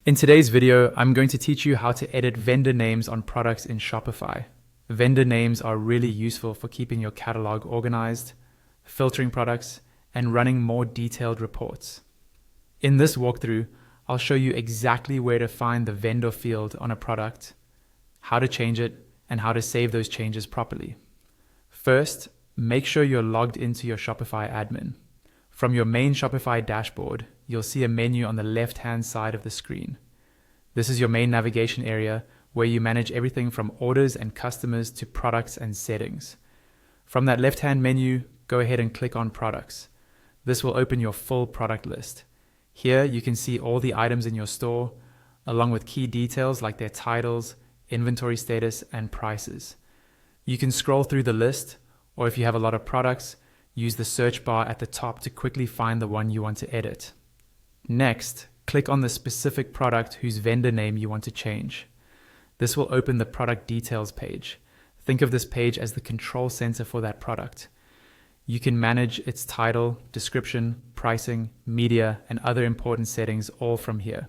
In today's video, I'm going to teach you how to edit vendor names on products in Shopify. Vendor names are really useful for keeping your catalog organized, filtering products, and running more detailed reports. In this walkthrough, I'll show you exactly where to find the vendor field on a product, how to change it, and how to save those changes properly. First, make sure you're logged into your Shopify admin. From your main Shopify dashboard, you'll see a menu on the left-hand side of the screen. This is your main navigation area where you manage everything from orders and customers to products and settings. From that left-hand menu, go ahead and click on Products. This will open your full product list. Here you can see all the items in your store, along with key details like their titles, inventory status, and prices. You can scroll through the list, or if you have a lot of products, use the search bar at the top to quickly find the one you want to edit. Next, click on the specific product whose vendor name you want to change. This will open the product details page. Think of this page as the control center for that product. You can manage its title, description, pricing, media, and other important settings all from here.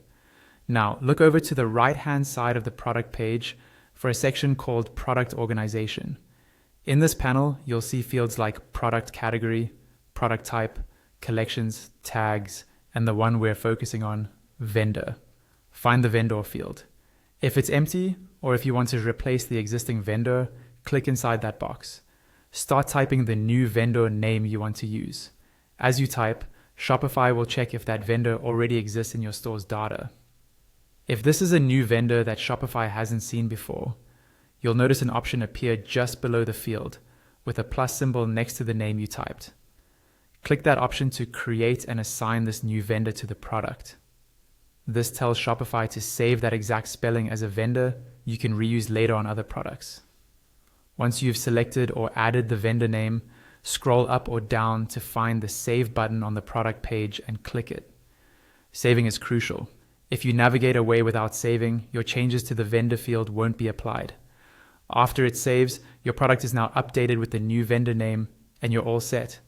Now, look over to the right-hand side of the product page for a section called Product Organization. In this panel, you'll see fields like product category, product type, collections, tags, and the one we're focusing on, vendor. Find the vendor field. If it's empty, or if you want to replace the existing vendor, click inside that box. Start typing the new vendor name you want to use. As you type, Shopify will check if that vendor already exists in your store's data. If this is a new vendor that Shopify hasn't seen before, you'll notice an option appear just below the field with a plus symbol next to the name you typed. Click that option to create and assign this new vendor to the product. This tells Shopify to save that exact spelling as a vendor you can reuse later on other products. Once you've selected or added the vendor name, scroll up or down to find the Save button on the product page and click it. Saving is crucial. If you navigate away without saving, your changes to the vendor field won't be applied. After it saves, your product is now updated with the new vendor name and you're all set.